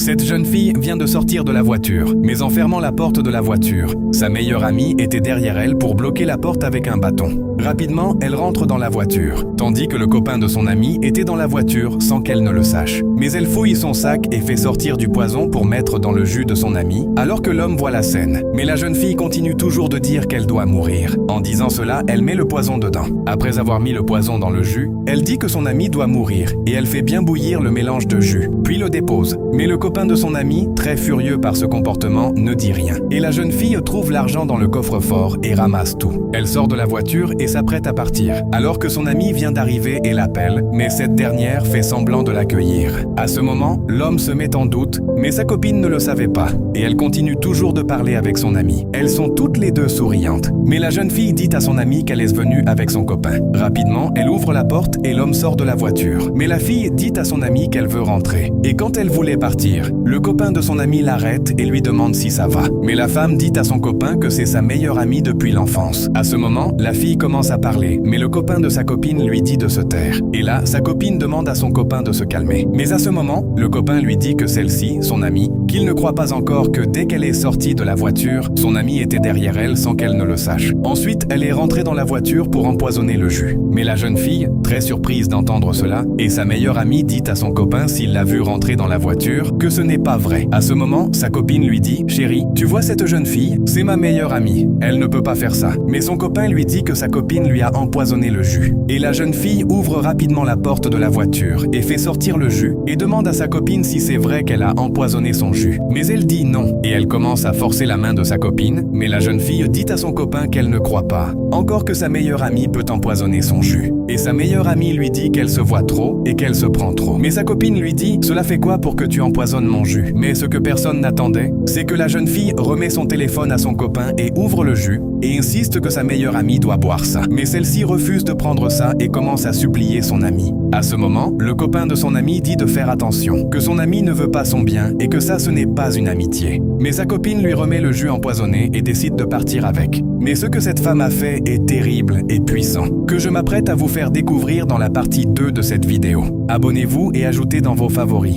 Cette jeune fille vient de sortir de la voiture, mais en fermant la porte de la voiture, sa meilleure amie était derrière elle pour bloquer la porte avec un bâton. Rapidement, elle rentre dans la voiture, tandis que le copain de son amie était dans la voiture sans qu'elle ne le sache. Mais elle fouille son sac et fait sortir du poison pour mettre dans le jus de son amie, alors que l'homme voit la scène. Mais la jeune fille continue toujours de dire qu'elle doit mourir. En disant cela, elle met le poison dedans. Après avoir mis le poison dans le jus, elle dit que son amie doit mourir et elle fait bien bouillir le mélange de jus, puis le dépose. Mais le copain de son amie, très furieux par ce comportement, ne dit rien. Et la jeune fille trouve l'argent dans le coffre-fort et ramasse tout. Elle sort de la voiture et s'apprête à partir, alors que son amie vient d'arriver et l'appelle, mais cette dernière fait semblant de l'accueillir. À ce moment, l'homme se met en doute, mais sa copine ne le savait pas, et elle continue toujours de parler avec son amie. Elles sont toutes les deux souriantes, mais la jeune fille dit à son amie qu'elle est venue avec son copain. Rapidement, elle ouvre la porte et l'homme sort de la voiture, mais la fille dit à son amie qu'elle veut rentrer. Et quand elle voulait partir, le copain de son amie l'arrête et lui demande si ça va. Mais la femme dit à son copain que c'est sa meilleure amie depuis l'enfance. À ce moment, la fille commence à parler, mais le copain de sa copine lui dit de se taire. Et là, sa copine demande à son copain de se calmer. Mais à ce moment, le copain lui dit que celle-ci, son amie, qu'il ne croit pas encore que dès qu'elle est sortie de la voiture, son amie était derrière elle sans qu'elle ne le sache. Ensuite, elle est rentrée dans la voiture pour empoisonner le jus. Mais la jeune fille, très surprise d'entendre cela, et sa meilleure amie dit à son copain s'il l'a vu rentrer dans la voiture, que ce n'est pas vrai. À ce moment, sa copine lui dit « Chérie, tu vois cette jeune fille? C'est ma meilleure amie. Elle ne peut pas faire ça. » Mais son copain lui dit que sa copine lui a empoisonné le jus. Et la jeune fille ouvre rapidement la porte de la voiture et fait sortir le jus et demande à sa copine si c'est vrai qu'elle a empoisonné son jus. Mais elle dit non et elle commence à forcer la main de sa copine, mais la jeune fille dit à son copain qu'elle ne croit pas. Encore que sa meilleure amie peut empoisonner son jus. Et sa meilleure amie lui dit qu'elle se voit trop et qu'elle se prend trop. Mais sa copine lui dit « Cela fait quoi pour que tu empoisonnes mon jus ?» Mais ce que personne n'attendait, c'est que la jeune fille remet son téléphone à son copain et ouvre le jus et insiste que sa meilleure amie doit boire ça. Mais celle-ci refuse de prendre ça et commence à supplier son amie. À ce moment, le copain de son amie dit de faire attention, que son amie ne veut pas son bien et que ça ce n'est pas une amitié. Mais sa copine lui remet le jus empoisonné et décide de partir avec. Mais ce que cette femme a fait est terrible et puissant, que je m'apprête à vous faire découvrir dans la partie 2 de cette vidéo. Abonnez-vous et ajoutez dans vos favoris.